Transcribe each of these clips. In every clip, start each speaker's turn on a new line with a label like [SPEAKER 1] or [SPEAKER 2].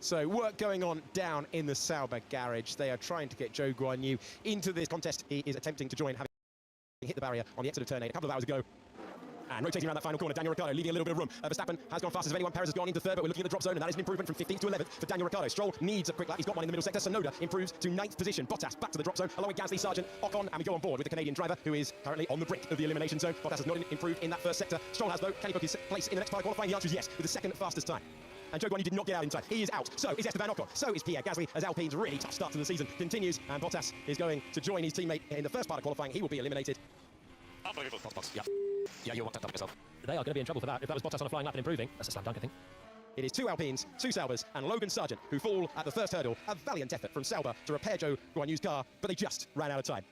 [SPEAKER 1] So work going on down in the Sauber garage. They are trying to get DragonMu into this contest. He is attempting to join, having hit the barrier on the exit of turn 8 a couple of hours ago. And rotating around that final corner, Daniel Ricciardo leaving a little bit of room. Verstappen has gone fastest of anyone. Perez has gone into third, but we're looking at the drop zone, and that is an improvement from 15th to 11th for Daniel Ricciardo. Stroll needs a quick lap. He's got one in the middle sector. Sonoda improves to 9th position. Bottas back to the drop zone, along with Gasly, Sargent, Ocon, and we go on board with the Canadian driver, who is currently on the brink of the elimination zone. Bottas has not improved in that first sector. Stroll has, though. Can he book his place in the next part of qualifying? The answer is yes, with the second fastest time. And DragonMu did not get out in time. He is out. So is Esteban Ocon. So is Pierre Gasly, as Alpine's really tough start to the season continues. And Bottas is going to join his teammate in the first part of qualifying. He will be eliminated.
[SPEAKER 2] Unbelievable.
[SPEAKER 3] Yeah, you'll want that yourself.
[SPEAKER 4] They are going to be in trouble for that. If that was Bottas on a flying lap and improving, that's a slam dunk, I think.
[SPEAKER 1] It is 2 Alpines, 2 Saubers, and Logan Sargent who fall at the first hurdle. A valiant effort from Sauber to repair DragonMu's car, but they just ran out of time.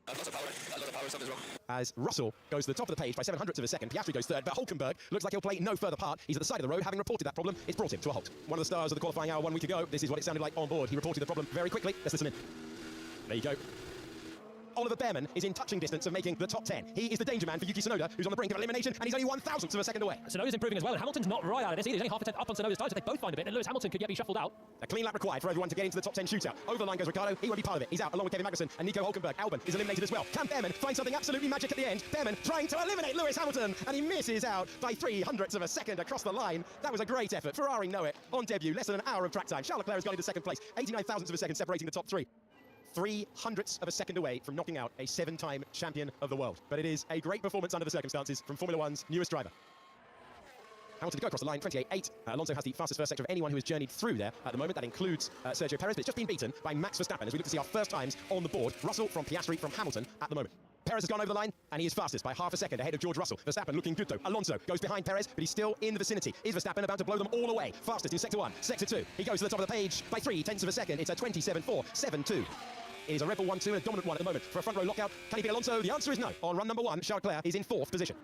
[SPEAKER 3] A lot of power, something's wrong.
[SPEAKER 1] As Russell goes to the top of the page by 700ths of a second, Piastri goes third, but Hulkenberg looks like he'll play no further part. He's at the side of the road, having reported that problem. It's brought him to a halt. One of the stars of the qualifying hour 1 week ago, this is what it sounded like on board. He reported the problem very quickly. Let's listen in. There you go. Oliver Behrman is in touching distance of making the top 10. He is the danger man for Yuki Tsunoda, who's on the brink of elimination, and he's only 1,000ths of a second away.
[SPEAKER 4] Tsunoda's improving as well, and Hamilton's not right out of this either. He's only half a tenth up on Tsunoda's tyres, so they both find a bit, and Lewis Hamilton could yet be shuffled out.
[SPEAKER 1] A clean lap required for everyone to get into the top 10 shootout. Over the line goes Ricciardo. He won't be part of it. He's out along with Kevin Magnussen and Nico Hulkenberg. Albon is eliminated as well. Can Behrman find something absolutely magic at the end? Behrman trying to eliminate Lewis Hamilton, and he misses out by 300ths of a second across the line. That was a great effort. Ferrari know it. On debut, less than an hour of track time. Charles Leclerc has gone into second place. 89,000ths of a second separating the top 3. 300ths of a second away from knocking out a 7-time champion of the world. But it is a great performance under the circumstances from Formula One's newest driver. Hamilton to go across the line, 28.8. Alonso has the fastest first sector of anyone who has journeyed through there. At the moment, that includes Sergio Perez, but it's just been beaten by Max Verstappen as we look to see our first times on the board. Russell from Piastri from Hamilton at the moment. Perez has gone over the line, and he is fastest by half a second ahead of George Russell. Verstappen looking good, though. Alonso goes behind Perez, but he's still in the vicinity. Is Verstappen about to blow them all away? Fastest in Sector 1. Sector 2. He goes to the top of the page by 0.3 of a second. It's a 27.4, 7.2. It is a Red Bull 1-2 and a dominant one at the moment. For a front row lockout, can he beat Alonso? The answer is no. On run number 1, Charles Leclerc is in 4th position.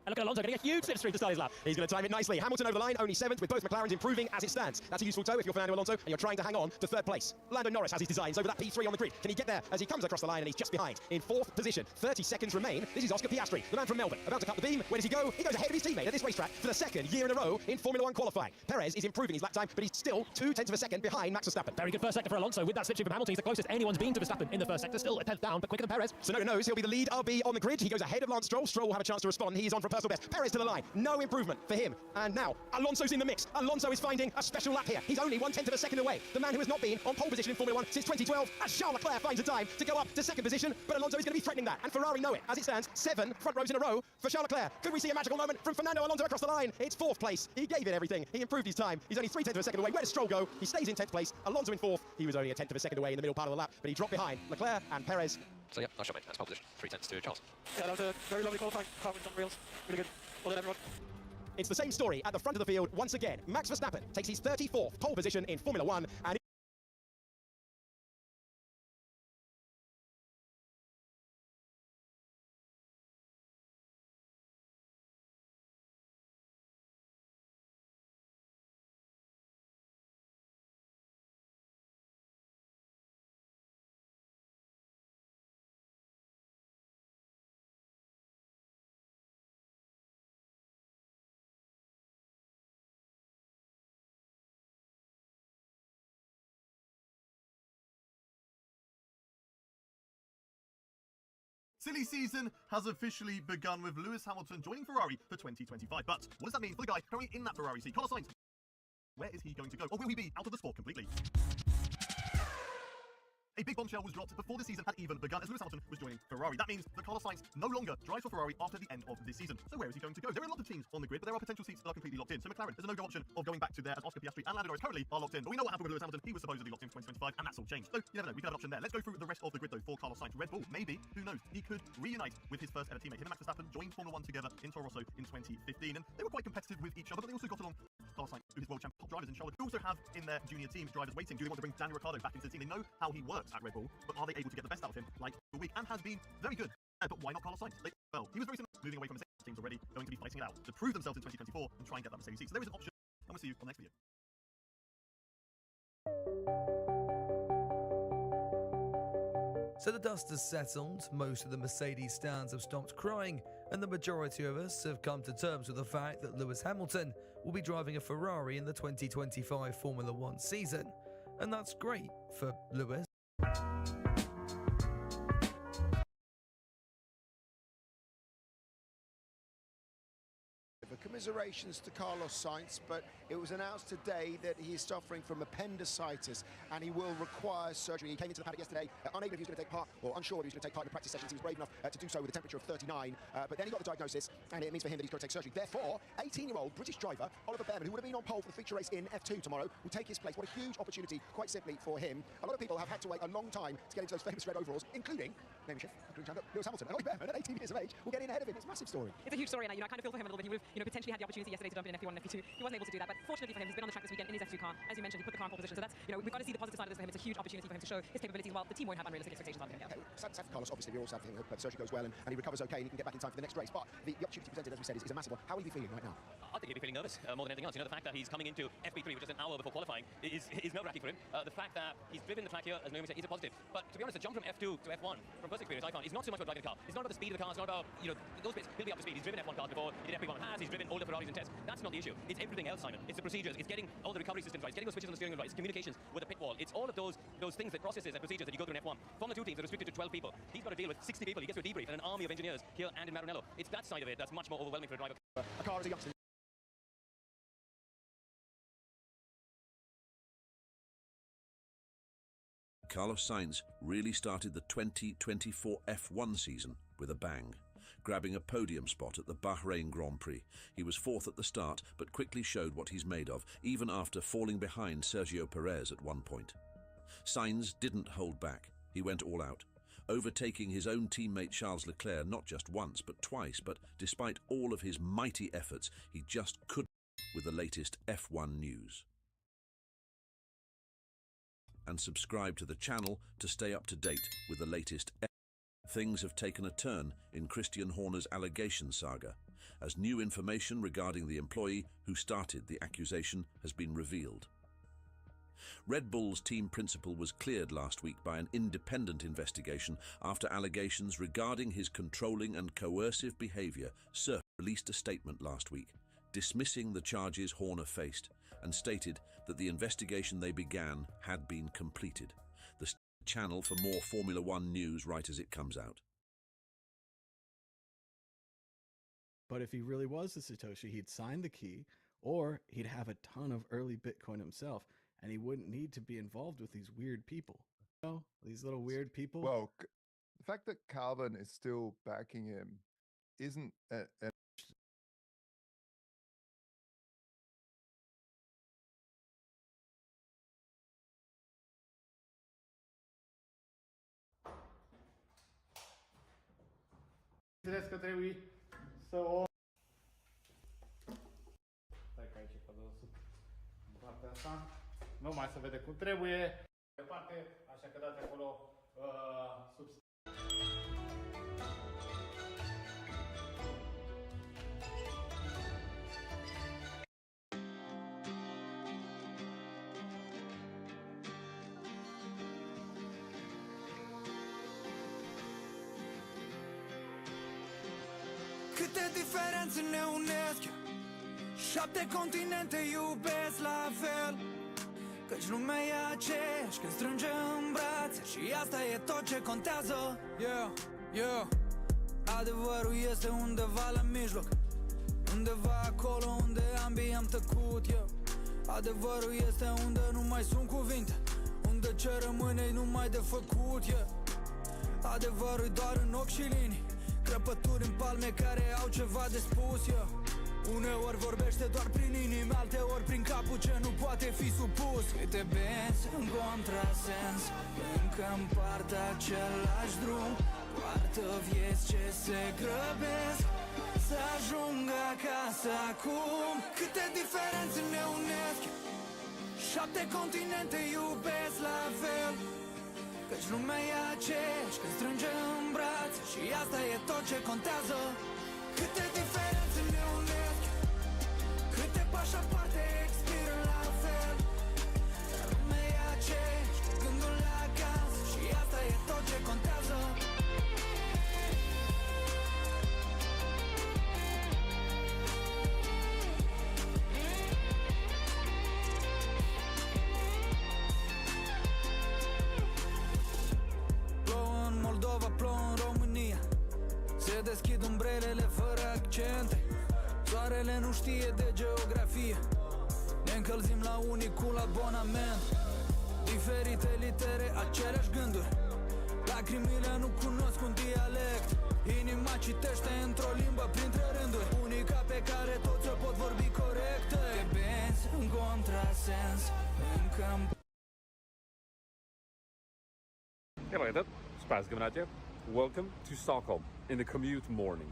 [SPEAKER 4] And look at Alonso getting a huge slipstream to start his lap.
[SPEAKER 1] He's going to time it nicely. Hamilton over the line, only 7th, with both McLarens improving as it stands. That's a useful toe if you're Fernando Alonso and you're trying to hang on to 3rd place. Lando Norris has his designs over that P3 on the grid. Can he get there as he comes across the line, and he's just behind in 4th position. 30 seconds remain. This is Oscar Piastri, the man from Melbourne, about to cut the beam. Where does he go? He goes ahead of his teammate at this racetrack for the 2nd year in a row in Formula 1 qualifying. Perez is improving his lap time, but he's still 0.2 of a second behind Max Verstappen.
[SPEAKER 4] Very good first sector for Alonso. With that slipstream from Hamilton, he's the closest anyone's been to Verstappen in the first sector. Still a 10th down, but quicker than Perez.
[SPEAKER 1] Sonoda knows he'll be the lead RB on the grid. He goes ahead of Lance Stroll. Stroll will have a chance to respond. He is on for a personal best. Perez to the line. No improvement for him. And now, Alonso's in the mix. Alonso is finding a special lap here. He's only 1/10 of a second away. The man who has not been on pole position in Formula 1 since 2012. As Charles Leclerc finds a time to go up to 2nd position, but Alonso is going to be threatening that. And Ferrari know it. As it stands, 7 front rows in a row for Charles Leclerc. Could we see a magical moment from Fernando Alonso across the line? It's 4th place. He gave it everything. He improved his time. He's only 3/10 of a second away. Where does Stroll go? He stays in 10th place. Alonso in 4th. He was only a 10th of a second away in the middle part of the lap, but he dropped behind Leclerc and Perez.
[SPEAKER 3] So yeah, nice shot, mate. That's pole position. 3/10 to Charles.
[SPEAKER 2] Yeah, that was a very lovely qualifying. Car wins on rails. Really good. Well done, everyone.
[SPEAKER 1] It's the same story at the front of the field once again. Max Verstappen takes his 34th pole position in Formula 1, and
[SPEAKER 5] Silly season has officially begun with Lewis Hamilton joining Ferrari for 2025. But what does that mean for the guy currently in that Ferrari seat? Carlos Sainz, where is he going to go? Or will he be out of the sport completely? A big bombshell was dropped before the season had even begun as Lewis Hamilton was joining Ferrari. That means that Carlos Sainz no longer drives for Ferrari after the end of this season. So where is he going to go? There are a lot of teams on the grid, but there are potential seats that are completely locked in. So McLaren, there's a no-go option of going back to there as Oscar Piastri and Lando Norris currently are locked in. But we know what happened with Lewis Hamilton. He was supposedly locked in for 2025, and that's all changed. So you never know, we could have an option there. Let's go through the rest of the grid though for Carlos Sainz. Red Bull, maybe, who knows? He could reunite with his first ever teammate. Him and Max Verstappen joined Formula 1 together in Toro Rosso in 2015, and they were quite competitive with each other, but they also got along. Carlos Sainz, who is world champion top drivers in Charlotte, who also have in their junior teams drivers waiting. Do they want to bring Daniel Ricciardo back into the team? They know how he works at Red Bull, but are they able to get the best out of him like the week? And has been very good. But why not Carlos Sainz? Well, he was very similar, moving away from Mercedes teams already, going to be fighting it out to prove themselves in 2024 and try and get that Mercedes seat. So there is an option, and we'll see you on the next video.
[SPEAKER 6] So the dust has settled, most of the Mercedes stands have stopped crying, and the majority of us have come to terms with the fact that Lewis Hamilton will be driving a Ferrari in the 2025 Formula One season. And that's great for Lewis.
[SPEAKER 7] Commiserations to Carlos Sainz, but it was announced today that he is suffering from appendicitis and he will require surgery. He came into the paddock yesterday unable if he was going to take part, or unsure if he was going to take part in the practice sessions. He was brave enough to do so with a temperature of 39, but then he got the diagnosis, and it means for him that he's got to take surgery. Therefore, 18-year-old British driver Oliver Bearman, who would have been on pole for the feature race in F2 tomorrow, will take his place. What a huge opportunity, quite simply, for him. A lot of people have had to wait a long time to get into those famous red overalls, including, name shift, Lewis Hamilton. And Oliver Bearman, at 18 years of age, will get in ahead of him. It's a massive story.
[SPEAKER 8] It's a huge story, and I kind of feel for him a little bit. He would have, potentially had the opportunity yesterday to jump in F1 and F2. He wasn't able to do that, but fortunately for him, he's been on the track this weekend in his F2 car. As you mentioned, he put the car in pole position, so that's, we've got to see the positive side of this for him. It's a huge opportunity for him to show his capabilities, while the team won't have unrealistic expectations on him. Yeah.
[SPEAKER 7] Okay, sad for Carlos, obviously, we're all sad for him. The surgery goes well and he recovers okay and he can get back in time for the next race. But the opportunity presented, as we said, is a massive one. How will he be feeling right now?
[SPEAKER 9] I think he'll be feeling nervous more than anything else. The fact that he's coming into FP3, which is an hour before qualifying, is nerve-wracking for him. The fact that he's driven the track here, as Naomi said, is a positive. But to be honest, the jump from F2 to F1, from first experience, I found, is not so much about driving the car. It's not about the speed of the car. It's not about, those bits. He'll be up to speed. He's driven F1 cars before. He did FP1 has. He's driven older Ferraris in tests. That's not the issue. It's everything else, Simon. It's the procedures. It's getting all the recovery systems right. It's getting those switches on the steering wheel right. It's communications with the pit wall. It's all of those things, the processes and procedures that you go through in F1. Formula 2 teams are restricted to 12 people. He's got to deal with 60 people. He gets to a debrief and an army of engineers here and in Maranello. It's that side of it that's much more overwhelming for a driver.
[SPEAKER 7] A car as a youngster.
[SPEAKER 10] Carlos Sainz really started the 2024 F1 season with a bang, grabbing a podium spot at the Bahrain Grand Prix. He was fourth at the start, but quickly showed what he's made of, even after falling behind Sergio Perez at one point. Sainz didn't hold back. He went all out, overtaking his own teammate Charles Leclerc not just once, but twice. But despite all of his mighty efforts, he just couldn't with the latest F1 news. And subscribe to the channel to stay up to date with the latest. Things have taken a turn in Christian Horner's allegation saga, as new information regarding the employee who started the accusation has been revealed. Red Bull's team principal was cleared last week by an independent investigation after allegations regarding his controlling and coercive behavior. Sir released a statement last week, dismissing the charges Horner faced, and stated that the investigation they began had been completed. The channel for more Formula One news right as it comes out.
[SPEAKER 11] But if he really was the Satoshi, he'd sign the key, or he'd have a ton of early Bitcoin himself, and he wouldn't need to be involved with these weird people. You know, these little weird people.
[SPEAKER 12] Well, the fact that Carbon is still backing him isn't an
[SPEAKER 13] Înțeles că trebuie să o... Stai că aici e produsul în partea asta. Nu mai se vede cum trebuie. Departe, așa că dați acolo
[SPEAKER 14] Câte diferențe ne unesc, 7 continente iubesc la fel, căci lumea e aceeași când strânge în brațe, și asta e tot ce contează. Adevărul este undeva la mijloc, undeva acolo unde ambii am tăcut. Adevărul este unde nu mai sunt cuvinte, unde ce rămâne numai de făcut. Adevărul doar în ochi și linii, crăpături în palme care au ceva de spus. Uneori vorbește doar prin inimi, alteori prin capul ce nu poate fi supus. Câte benzi în contrasens, încă împart același drum, poartă vieți ce se grăbesc să ajungă acasă acum. Câte diferențe ne unesc, 7 continente iubesc la fel, căci lumea e aceeași când strânge în brațe, și asta e tot ce contează. Câte diferențe ne unesc, câte pașapoarte expiră la fel, dar lumea e aceeași cu gândul la acasă, și asta e tot ce contează. ele nu știe de geografie. Ne încălzim la unicul abonament. Diferite litere, aceleași gânduri. Lacrimile nu cunosc un dialect. Inima citește într-o limbă printre rânduri. Unica pe care toți o pot vorbi corect. Te benzi în contrasens. Încă
[SPEAKER 15] Hello there, Spaz coming at you. Welcome to Stockholm in the commute morning.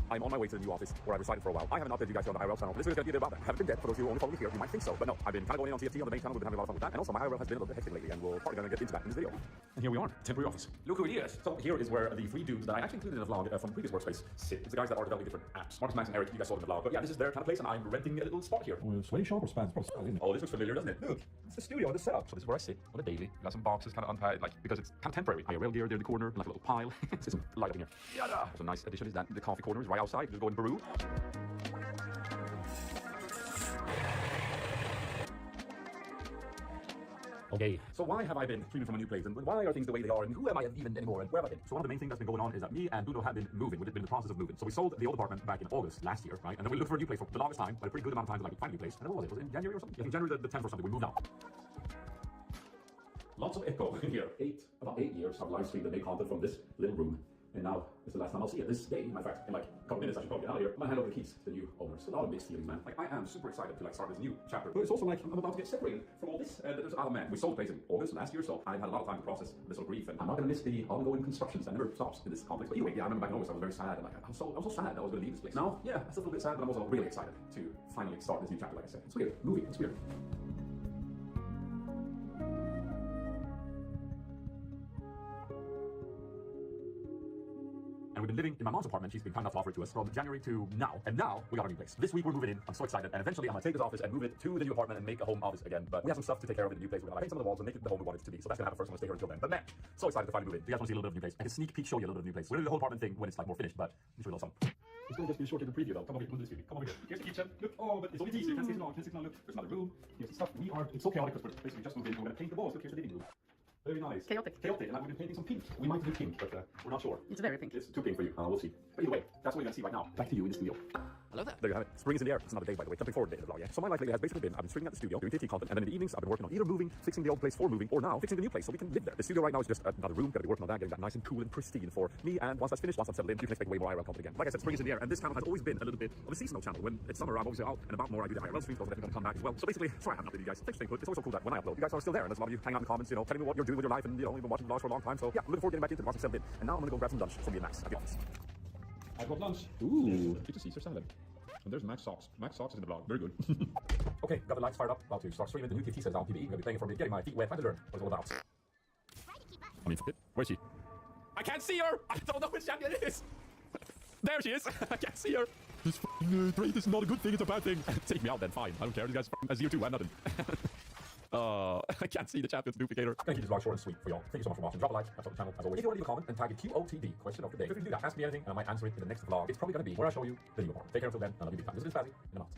[SPEAKER 15] I'm on my way to the new office where I resided for a while. I haven't updated you guys here on the IRL channel. This video is going to be a bit about that. I haven't been dead for those of you who only follow me here. You might think so, but no. I've been kind of going in on TFT on the main channel. We've been having a lot of fun with that. And also, my IRL has been a little bit hectic lately, and we're probably going to get into that in this video. And here we are, temporary office. Look who it is. So here is where the three dudes that I actually included in a vlog from previous workspace sit. It's the guys that are developing different apps. Marcus, Max, and Eric, you guys saw them in the vlog. But yeah, this is their kind of place, and I'm renting a little spot here.
[SPEAKER 16] Sweaty shop or Spaz? Probably Spaz, isn't it?
[SPEAKER 15] Oh, this looks familiar, doesn't it? Look, it's the studio, the setup. So this is where I sit on a daily. Got some boxes kind of unpacked, like, because it's kind of temporary. IRL gear there in the corner, and like a little pile. There's some light up in here. Yada! So a nice addition is that the coffee corner is right outside. Just go and brew. Okay, so why have I been streaming from a new place, and why are things the way they are, and who am I even anymore, and where have I been? So one of the main things that's been going on is that me and Bruno have been moving. We've been in the process of moving. So we sold the old apartment back in August last year, right? And then we looked for a new place for the longest time, but a pretty good amount of time to like find a new place. And then what was it? Was it in January or something? Yeah, in January the 10th or something, we moved out. Lots of echo in here. About 8 years I've live streamed the big content from this little room. And now it's the last time I'll see it. This day, in fact, in like a couple minutes I should probably get out of here. I'm gonna hand over the keys to the new owners. A lot of mixed feelings, man. Like, I am super excited to like start this new chapter. But it's also like I'm about to get separated from all this. Oh man, we sold the place in August last year, so I had a lot of time to process this sort of grief. And I'm not gonna miss the ongoing constructions that never stops in this complex. But anyway, yeah, I remember back in August I was very sad. And like, I was so sad that I was gonna leave this place. Now, yeah, I'm still a little bit sad, but I'm also really excited to finally start this new chapter, like I said. It's weird. Moving, it's weird. And we've been living in my mom's apartment. She's been kind enough to offer it to us from January to now. And now we got our new place. This week we're moving in. I'm so excited. And eventually I'm gonna take this office and move it to the new apartment and make a home office again. But we have some stuff to take care of in the new place. We're gonna paint some of the walls and make it the home we want it to be. So that's gonna happen first. I'm gonna stay here until then. But man, so excited to finally move in. Do you guys want to see a little bit of the new place? I can sneak peek show you a little bit of the new place. We're gonna do the whole apartment thing when it's like more finished, but let me show you a little something. It's gonna just be a short little preview though. Come over here, this Come over here. Here's the kitchen. Look, oh, but it's only easy. You can't see it now. Look, there's another room. Here's the stuff. It's so chaotic because we're basically just moved in. We're gonna paint the walls. Look, here's the living room. Very nice.
[SPEAKER 8] Chaotic.
[SPEAKER 15] Chaotic, and we've been painting some pink. We might do pink, but we're not sure.
[SPEAKER 8] It's very pink.
[SPEAKER 15] It's too pink for you. We'll see. But either way, that's what you're gonna see right now. Back to you in the studio.
[SPEAKER 3] Hello there.
[SPEAKER 15] There you have it. Spring is in the air. It's another day, by the way. Jumping forward a day in the vlog, yeah? So my life lately has basically been, I've been streaming at the studio, doing TFT content, and then in the evenings, I've been working on either moving, fixing the old place for moving, or now fixing the new place so we can live there. The studio right now is just another room. Gotta be working on that, getting that nice and cool and pristine for me. And once that's finished, once I'm settled in, you can expect way more IRL content again. Like I said, spring is in the air, and this channel has always been a little bit of a seasonal channel. When it's summer, I'm always out and about more. I do the IRL streams, those are definitely gonna come back as well. So basically, sorry I haven't updated you guys. Thanks for staying put. It's always so cool that when I upload, you guys are still there, and there's a lot of you hanging out in the comments, you know, telling me what you're doing with your life, and you know, you've been watching vlogs for a long time. So yeah, I'm looking forward to getting back into it once I'm settled in. And now I'm gonna go grab some lunch from me and Max at the office.
[SPEAKER 16] I've got lunch. Ooh, it's a Caesar salad. And there's Max Socks. Max Socks is in the vlog. Very good.
[SPEAKER 15] Okay, got the lights fired up. About to start streaming the new TFT says down PBE. I'm gonna be playing it for me, getting my feet wet, trying to learn what it's all about.
[SPEAKER 16] I mean, where's she?
[SPEAKER 15] I can't see her! I don't know which champion it is! There she is! I can't see her!
[SPEAKER 16] This trade is not a good thing, it's a bad thing.
[SPEAKER 15] Take me out then, fine. I don't care. These guys as you too, I'm nothing. I can't see the champions duplicator. Gonna keep this vlog short and sweet for y'all. Thank you so much for watching. Drop a like, that's on the channel as always. If you want to leave a comment and tag it QOTD, question of the day. If you do that, ask me anything and I might answer it in the next vlog. It's probably gonna be where I show you the new apartment. Take care until then, and I'll be big time. This is Spazzy, and I'm out.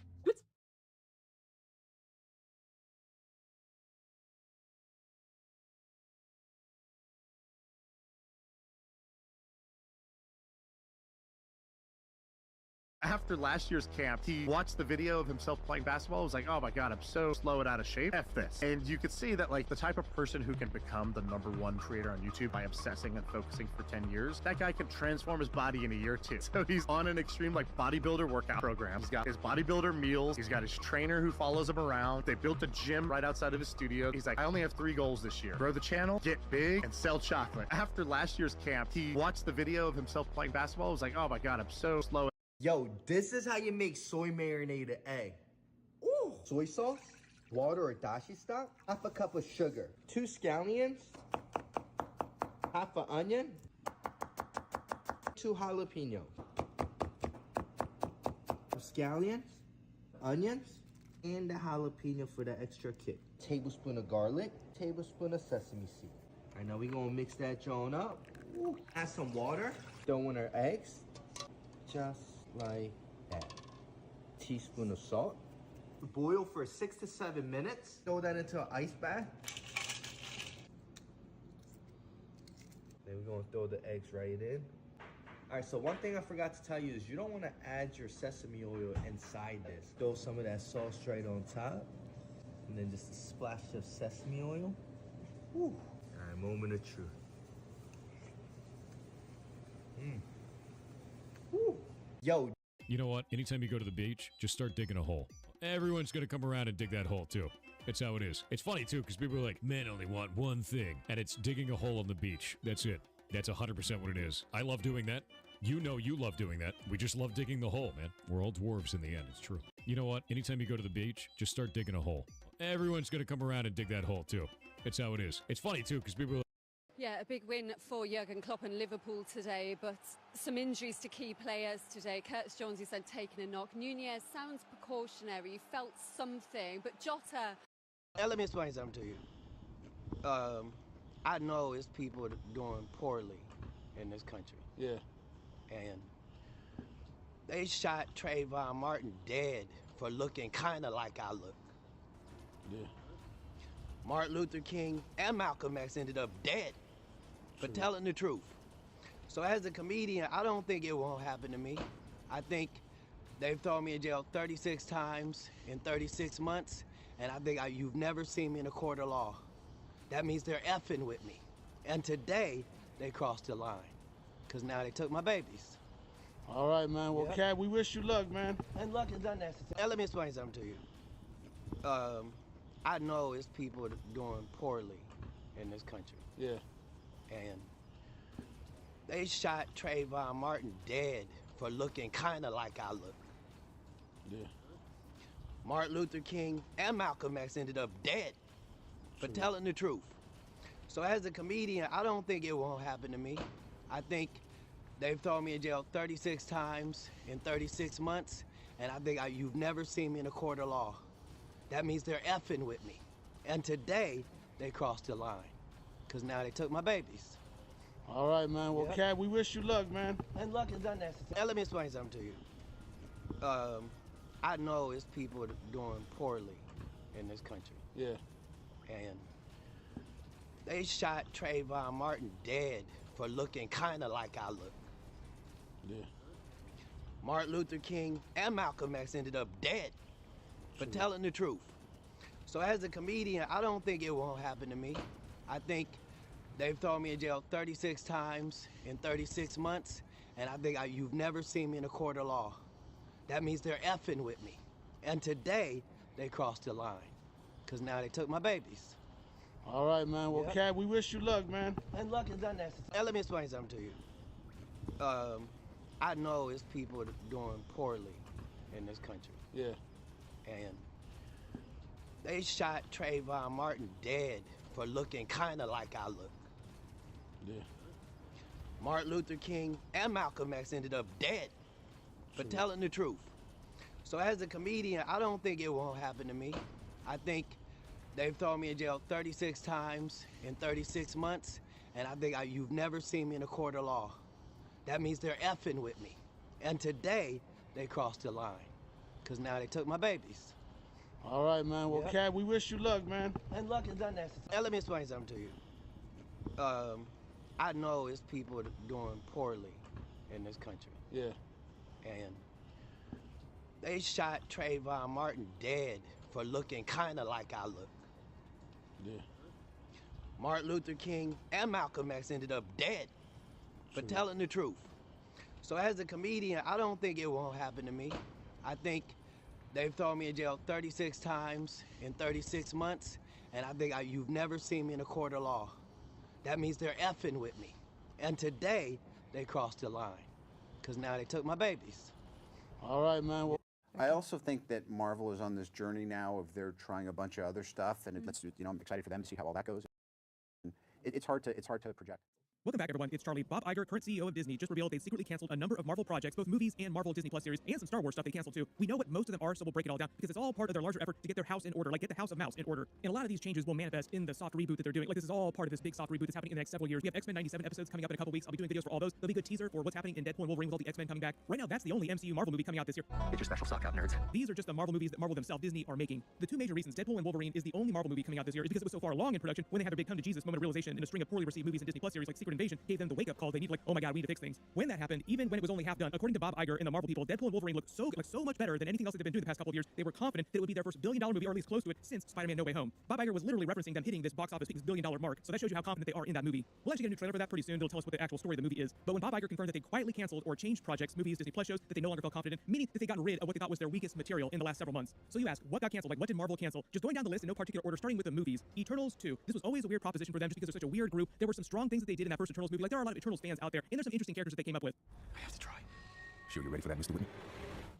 [SPEAKER 5] After last year's camp, he watched the video of himself playing basketball. He was like, oh my God, I'm so slow and out of shape. F this. And you could see that like the type of person who can become the #1 creator on YouTube by obsessing and focusing for 10 years, that guy can transform his body in a year too. So he's on an extreme like bodybuilder workout program. He's got his bodybuilder meals. He's got his trainer who follows him around. They built a gym right outside of his studio. He's like, I only have 3 goals this year. Grow the channel, get big, and sell chocolate. After last year's camp, he watched the video of himself playing basketball. He was like, oh my God, I'm so slow.
[SPEAKER 17] Yo, this is how you make soy marinated egg. Ooh! Soy sauce, water or dashi stock, half a cup of sugar, 2 scallions, half an onion, 2 jalapenos, scallions, onions, and the jalapeno for the extra kick. Tablespoon of garlic, tablespoon of sesame seed. All right, now we're gonna mix that joint up. Ooh. Add some water, throw in our eggs, just like that. Teaspoon of salt, boil for 6 to 7 minutes. Throw that into an ice bath. Then we're gonna throw the eggs right in. All right, so one thing I forgot to tell you is you don't wanna add your sesame oil inside this. Throw some of that sauce right on top, and then just a splash of sesame oil. Whew. All right, moment of truth. Whew. Yo.
[SPEAKER 18] You know what? Anytime you go to the beach, just start digging a hole. Everyone's gonna come around and dig that hole too. It's how it is. It's funny too, because people are like, men only want one thing, and it's digging a hole on the beach. That's it. That's 100% what it is. I love doing that. You know you love doing that. We just love digging the hole, man. We're all dwarves in the end. It's true. You know what? Anytime you go to the beach, just start digging a hole. Everyone's gonna come around and dig that hole too. It's how it is. It's funny too, because people are like,
[SPEAKER 19] yeah, a big win for Jurgen Klopp and Liverpool today, but some injuries to key players today. Curtis Jones, you said, taking a knock. Nunez sounds precautionary. You felt something, but Jota...
[SPEAKER 20] Let me explain something to you. I know it's people doing poorly in this country. Yeah. And they shot Trayvon Martin dead for looking kind of like I look. Yeah. Martin Luther King and Malcolm X ended up dead for telling the truth. So as a comedian, I don't think it won't happen to me. I think they've thrown me in jail 36 times in 36 months, and I think you've never seen me in a court of law. That means they're effing with me. And today, they crossed the line, because now they took my babies.
[SPEAKER 21] All right, man. Well, Cat, we wish you luck, man.
[SPEAKER 20] And luck is unnecessary. Let me explain something to you. I know it's people doing poorly in this country. Yeah. And they shot Trayvon Martin dead for looking kind of like I look. Yeah. Martin Luther King and Malcolm X ended up dead for telling the truth. So as a comedian, I don't think it won't happen to me. I think they've thrown me in jail 36 times in 36 months, and I think you've never seen me in a court of law. That means they're effing with me. And today, they crossed the line, because now they took my babies.
[SPEAKER 21] All right, man. Well, Cat, we wish you luck, man.
[SPEAKER 20] And luck is unnecessary. Let me explain something to you. I know it's people doing poorly in this country. Yeah. And they shot Trayvon Martin dead for looking kind of like I look. Yeah. Martin Luther King and Malcolm X ended up dead for telling the truth. So as a comedian, I don't think it won't happen to me. I think they've thrown me in jail 36 times in 36 months, and I think you've never seen me in a court of law. That means they're effing with me. And today, they crossed the line, because now they took my babies.
[SPEAKER 21] All right, man. Well, Cat, we wish you luck, man.
[SPEAKER 20] And luck is unnecessary. Let me explain something to you. I know it's people doing poorly in this country. Yeah. And they shot Trayvon Martin dead for looking kind of like I look. Yeah. Martin Luther King and Malcolm X ended up dead for telling the truth. So as a comedian, I don't think it won't happen to me. I think they've thrown me in jail 36 times in 36 months, and I think you've never seen me in a court of law. That means they're effing with me. And today, they crossed the line, because now they took my babies.
[SPEAKER 21] All right, man. Well, Cat, we wish you luck, man.
[SPEAKER 20] And luck is unnecessary. Let me explain something to you. I know it's people doing poorly in this country. Yeah. And they shot Trayvon Martin dead for looking kind of like I look. Yeah. Martin Luther King and Malcolm X ended up dead for telling the truth. So as a comedian, I don't think it won't happen to me. I think they've thrown me in jail 36 times in 36 months, and I think you've never seen me in a court of law. That means they're effing with me. And today, they crossed the line, because now they took my babies.
[SPEAKER 21] All right, man. Well,
[SPEAKER 22] I also think that Marvel is on this journey now of they're trying a bunch of other stuff, and I'm excited for them to see how all that goes. It's hard to project.
[SPEAKER 2] Welcome back, everyone. It's Charlie. Bob Iger, current CEO of Disney, just revealed they secretly canceled a number of Marvel projects, both movies and Marvel Disney Plus series, and some Star Wars stuff they canceled too. We know what most of them are, so we'll break it all down because it's all part of their larger effort to get their house in order, like get the House of Mouse in order. And a lot of these changes will manifest in the soft reboot that they're doing. Like this is all part of this big soft reboot that's happening in the next several years. We have X-Men 97 episodes coming up in a couple weeks. I'll be doing videos for all those. There'll be a good teaser for what's happening in Deadpool and Wolverine with all the X-Men coming back. Right now, that's the only MCU Marvel movie coming out this year.
[SPEAKER 3] Get your special sock out, nerds.
[SPEAKER 2] These are just the Marvel movies that Marvel themselves, Disney, are making. The two major reasons Deadpool and Wolverine is the only Marvel movie coming out this year is because it was so far along in production when they had their big come to Jesus moment of realization in a string of poorly received movies and Disney Plus series like Secret Invasion gave them the wake-up call they need, like, oh my god, we need to fix things. When that happened, even when it was only half done, according to Bob Iger and the Marvel people, Deadpool and Wolverine looked so much better than anything else that they've been doing the past couple of years. They were confident that it would be their first billion-dollar movie, or at least close to it, since Spider-Man No Way Home. Bob Iger was literally referencing them hitting this box office peak's billion-dollar mark, so that shows you how confident they are in that movie. We'll actually get a new trailer for that pretty soon that'll tell us what the actual story of the movie is. But when Bob Iger confirmed that they quietly canceled or changed projects, movies, Disney Plus shows that they no longer felt confident in, meaning that they got rid of what they thought was their weakest material in the last several months. So you ask, what got canceled? Like, what did Marvel cancel? Just going down the list in no particular order, starting with the movies. Eternals 2. This was always a weird proposition for them just because they're such a weird group. There were some strong things that they did in that first Eternals movie. Like, there are a lot of Eternals fans out there, and there's some interesting characters that they came up with.
[SPEAKER 3] I have to try. Sure, you ready for that, Mr. Whitney?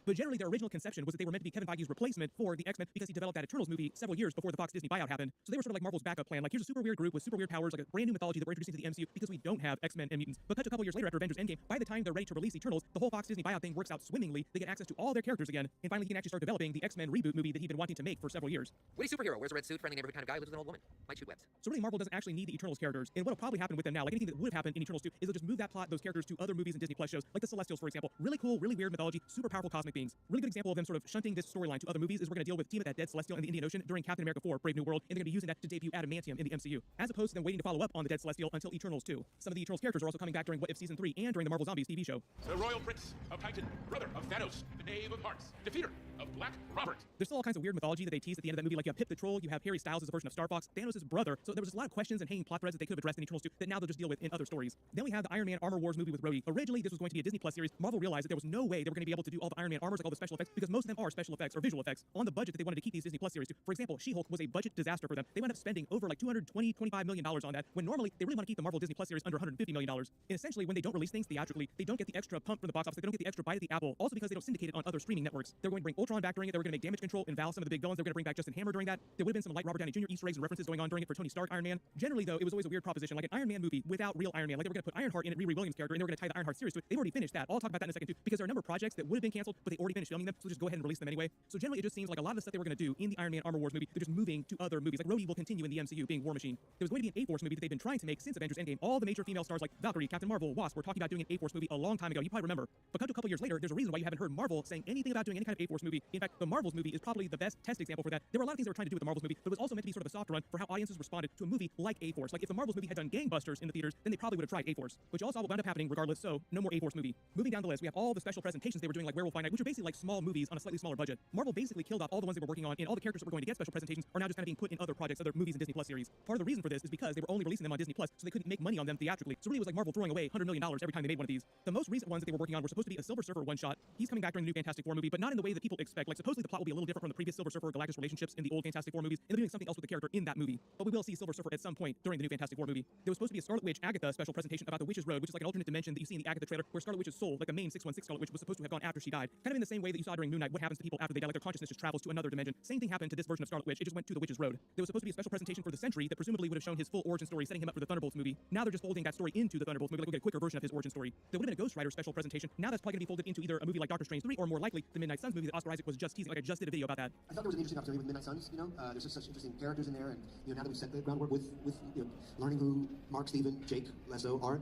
[SPEAKER 2] But generally, their original conception was that they were meant to be Kevin Feige's replacement for the X-Men because he developed that Eternals movie several years before the Fox Disney buyout happened. So they were sort of like Marvel's backup plan. Like, here's a super weird group with super weird powers, like a brand new mythology that we're introducing to the MCU because we don't have X-Men and mutants. But cut to a couple years later after Avengers Endgame, by the time they're ready to release Eternals, the whole Fox Disney buyout thing works out swimmingly. They get access to all their characters again, and finally he can actually start developing the X-Men reboot movie that he'd been wanting to make for several years.
[SPEAKER 3] Witty superhero, wears a red suit, friendly neighborhood kind of guy, lives with an old woman. Might shoot webs.
[SPEAKER 2] So really, Marvel doesn't actually need the Eternals characters, and what'll probably happen with them now, like anything that would have happened in Eternals 2, is they'll just move that plot, those characters, to other movies and Disney Plus shows, like the Celestials, for example. Really cool, really weird mythology, super powerful cosmic beings. Really good example of them sort of shunting this storyline to other movies is we're going to deal with Tiamat, that dead Celestial in the Indian Ocean during Captain America 4, Brave New World, and they're going to be using that to debut Adamantium in the MCU, as opposed to them waiting to follow up on the dead Celestial until Eternals 2. Some of the Eternals characters are also coming back during What If Season 3 and during the Marvel Zombies TV show.
[SPEAKER 15] The Royal Prince of Titan, brother of Thanos, the Knave of Hearts, defeater of Black Robert.
[SPEAKER 2] There's still all kinds of weird mythology that they tease at the end of that movie, like you have Pip the Troll, you have Harry Styles as a version of Star Fox, Thanos' brother, so there was just a lot of questions and hanging plot threads that they could have addressed in Eternals 2 that now they'll just deal with in other stories. Then we have the Iron Man Armor Wars movie with Rhodey. Originally, this was going to be a Disney Plus series. Marvel realized that there was no way they were going to be able to do all the Iron Man armors, like all the special effects, because most of them are special effects or visual effects on the budget that they wanted to keep these Disney Plus series to. For example, She-Hulk was a budget disaster for them. They wound up spending over like $225 million on that, when normally they really want to keep the Marvel Disney Plus series under $150 million. And essentially, when they don't release things theatrically, they don't get the extra pump from the box office, they don't get the extra bite at the apple, also because they don't syndicate it on other streaming networks. They're going to bring Ultron back during it, they were going to make Damage Control and Val some of the big villains, they were going to bring back Justin Hammer during that. There would have been some light Robert Downey Jr. Easter eggs and references going on during it for Tony Stark Iron Man. Generally, though, it was always a weird proposition, like an Iron Man movie without real Iron Man. Like they were going to put Ironheart in it, Riri Williams' character, and they were going to tie the Ironheart series to it. They've already finished that. I'll talk about that in a second too, because there are a number of projects that would have been canceled, but they already finished filming them, so just go ahead and release them anyway. So generally, it just seems like a lot of the stuff they were going to do in the Iron Man Armor Wars movie, they're just moving to other movies. Like Rhodey will continue in the MCU, being War Machine. There was going to be an A-Force movie that they've been trying to make since Avengers Endgame. All the major female stars like Valkyrie, Captain Marvel, Wasp were talking about doing an A-Force movie a long time ago. You probably remember. But come to a couple years later, there's a reason why you haven't heard Marvel saying anything about doing any kind of A-Force movie. In fact, the Marvels movie is probably the best test example for that. There were a lot of things they were trying to do with the Marvels movie, but it was also meant to be sort of a soft run for how audiences responded to a movie like A-Force. Like if the Marvels movie had done gangbusters in the theaters, then they probably would have tried A-Force. But you all saw what wound up happening regardless, so no more A-Force movie. Moving down the list, we have all the special presentations they were doing like Werewolf by Night, which are basically like small movies on a slightly smaller budget. Marvel basically killed off all the ones they were working on, and all the characters that were going to get special presentations are now just kind of being put in other projects, other movies and Disney Plus series. Part of the reason for this is because they were only releasing them on Disney Plus, so they couldn't make money on them theatrically. So really it was like Marvel throwing away $100 million every time they made one of these. The most recent ones that they were working on were supposed to be a Silver Surfer one-shot. He's coming back during the new Fantastic Four movie, but not in the way that people expect. Like supposedly the plot will be a little different from the previous Silver Surfer Galactus relationships in the old Fantastic Four movies, and they're doing something else with the character in that movie. But we will see Silver Surfer at some point during the new Fantastic Four movie. There was supposed to be a Scarlet Witch Agatha special presentation about the Witch's Road, which is like an alternate dimension that you see in the Agatha trailer, where Scarlet Witch's soul, like the main 616 Scarlet Witch, was supposed to have gone after she died. Kind of in the same way that you saw during Moon Knight, what happens to people after they die, like their consciousness just travels to another dimension. Same thing happened to this version of Scarlet Witch, it just went to the Witch's Road. There was supposed to be a special presentation for the Sentry that presumably would have shown his full origin story, setting him up for the Thunderbolts movie. Now they're just folding that story into the Thunderbolts movie, like we'll get a quicker version of his origin story. There would have been a Ghost Rider special presentation. Now that's probably going to be folded into either a movie like Doctor Strange 3 or more likely the Midnight Suns movie that Oscar Isaac was just teasing. Like I just did a video about that.
[SPEAKER 4] I thought there was an interesting opportunity with Midnight Suns. You know, there's just such interesting characters in there, and you know now that we've set the groundwork with you know learning who Mark, Steven, Jake, Lesso are.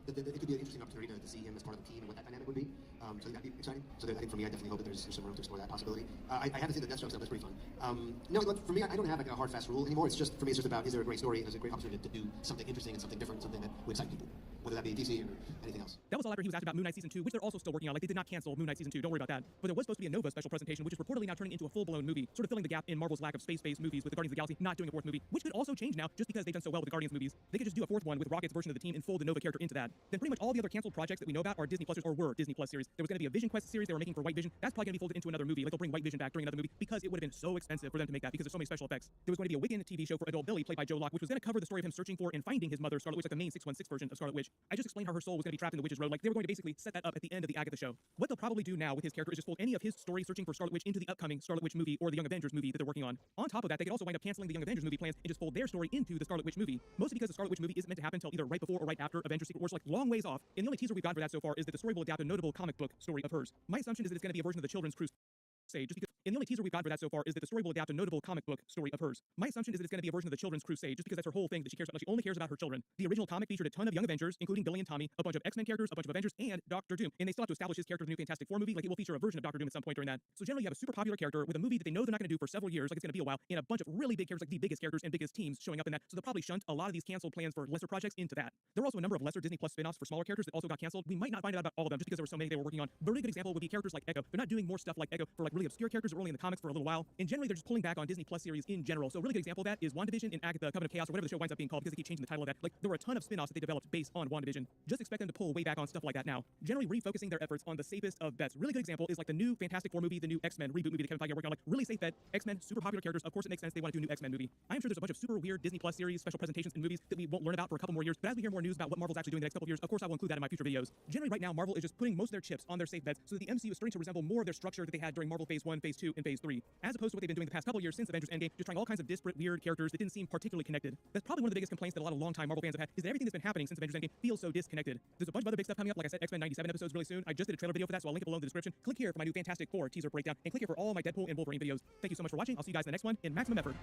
[SPEAKER 4] It could be an interesting opportunity to see him as part of the team and what that dynamic would be. So I think that'd be exciting. So I think for me, I definitely hope that there's some room to explore that possibility. I haven't seen the Deathstroke stuff. That's pretty fun. No, look, for me, I don't have like a hard, fast rule anymore. It's just, for me, it's just about, is there a great story and is there a great opportunity to do something interesting and something different, something that would excite people, whether that be DC or anything else.
[SPEAKER 2] That was all after he was asked about Moon Knight Season 2, which they're also still working on. Like they did not cancel Moon Knight Season 2, don't worry about that. But there was supposed to be a Nova special presentation, which is reportedly now turning into a full-blown movie, sort of filling the gap in Marvel's lack of space-based movies with the Guardians of the Galaxy not doing a fourth movie, which could also change now just because they've done so well with the Guardians movies. They could just do a fourth one with Rocket's version of the team and fold the Nova character into that. then pretty much all the other canceled projects that we know about are Disney Plus or were Disney Plus series. There was going to be a Vision Quest series they were making for White Vision. That's probably going to be folded into another movie. Like they'll bring White Vision back during another movie because it would have been so expensive for them to make that because there's so many special effects. There was going to be a Wiccan TV show for adult Billy played by Joe Locke, which was going to cover the story of him searching for and finding his mother, Scarlet Witch, like the main 616 version of Scarlet Witch. I just explained how her soul was going to be trapped in the Witch's Road. Like they were going to basically set that up at the end of the Agatha show. What they'll probably do now with his character is just fold any of his story searching for Scarlet Witch into the upcoming Scarlet Witch movie or the Young Avengers movie that they're working on. On top of that, they could also wind up canceling the Young Avengers movie plans and just fold their story into the Scarlet Witch movie. Mostly because the Scarlet Witch movie isn't meant to happen until either right before or right after Avengers Secret Wars, like long ways off. And the only teaser we've got for that so far is that the story will adapt a notable comic book story of hers. My assumption is that it's going to be a version of the Children's Crusade. Just because, and the only teaser we've got for that so far is that the story will adapt a notable comic book story of hers. My assumption is that it's going to be a version of the Children's Crusade, just because that's her whole thing that she cares about. Like she only cares about her children. The original comic featured a ton of Young Avengers, including Billy and Tommy, a bunch of X-Men characters, a bunch of Avengers, and Doctor Doom. And they still have to establish his character in the new Fantastic Four movie. Like it will feature a version of Doctor Doom at some point during that. So generally, you have a super popular character with a movie that they know they're not going to do for several years, like it's going to be a while, and a bunch of really big characters, like the biggest characters and biggest teams showing up in that. So they'll probably shunt a lot of these canceled plans for lesser projects into that. There were also a number of lesser Disney Plus spin-offs for smaller characters that also got canceled. We might not find out about all of them just because there were so many they were working on. But a really good example would be characters like Echo. They're not doing more stuff like Echo for like really obscure characters that were only in the comics for a little while. And generally, they're just pulling back on Disney Plus series in general. So a really good example of that is WandaVision and Agatha Covenant of Chaos, or whatever the show winds up being called, because they keep changing the title of that. Like, there were a ton of spin-offs that they developed based on WandaVision. Just expect them to pull way back on stuff like that now. Generally refocusing their efforts on the safest of bets. Really good example is like the new Fantastic Four movie, the new X-Men reboot movie that Kevin Feige are working on. Like, really safe bet. X-Men, super popular characters. Of course, it makes sense they want to do a new X-Men movie. I'm sure there's a bunch of super weird Disney Plus series, special presentations, and movies that we won't learn about for a couple more years. But as we hear more news about what Marvel's actually doing the next couple of years, of course, I will include that in my future videos. Generally, right now, Marvel is just putting most of their chips on their safe bets, so that the MCU is starting to resemble more of their structure that they had during Marvel Phase 1, Phase 2, and Phase 3, as opposed to what they've been doing the past couple of years since Avengers Endgame, just trying all kinds of disparate, weird characters that didn't seem particularly connected. That's probably one of the biggest complaints that a lot of longtime Marvel fans have had, is that everything that's been happening since Avengers Endgame feels so disconnected. There's a bunch of other big stuff coming up, like I said, X-Men 97 episodes really soon. I just did a trailer video for that, so I'll link it below in the description. Click here for my new Fantastic Four teaser breakdown, and click here for all my Deadpool and Wolverine videos. Thank you so much for watching. I'll see you guys in the next one, in maximum effort.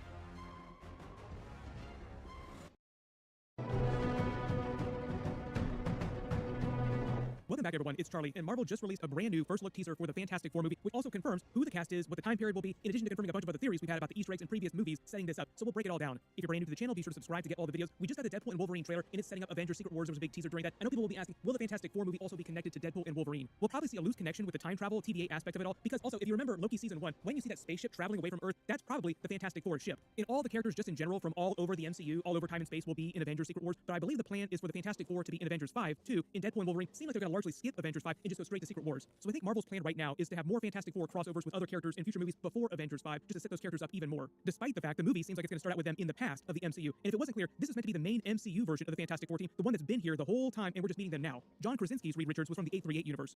[SPEAKER 2] Welcome back, everyone. It's Charlie, and Marvel just released a brand new first look teaser for the Fantastic Four movie, which also confirms who the cast is, what the time period will be, in addition to confirming a bunch of other theories we've had about the Easter eggs in previous movies setting this up. So we'll break it all down. If you're brand new to the channel, be sure to subscribe to get all the videos. We just had the Deadpool and Wolverine trailer, and it's setting up Avengers Secret Wars. There was a big teaser during that. I know people will be asking, will the Fantastic Four movie also be connected to Deadpool and Wolverine? We'll probably see a loose connection with the time travel, TVA aspect of it all, because also, if you remember Loki Season 1, when you see that spaceship traveling away from Earth, that's probably the Fantastic Four ship. And all the characters just in general from all over the MCU, all over time and space, will be in Avengers Secret Wars, but I believe the plan is for the Fantastic Four to be in Avengers 5, too. In Deadpool and Wolverine, seem like they're going to largely skip Avengers 5 and just go straight to Secret Wars. So I think Marvel's plan right now is to have more Fantastic Four crossovers with other characters in future movies before Avengers 5, just to set those characters up even more. Despite the fact the movie seems like it's going to start out with them in the past of the MCU. And if it wasn't clear, this is meant to be the main MCU version of the Fantastic Four team, the one that's been here the whole time, and we're just meeting them now. John Krasinski's Reed Richards was from the 838 universe.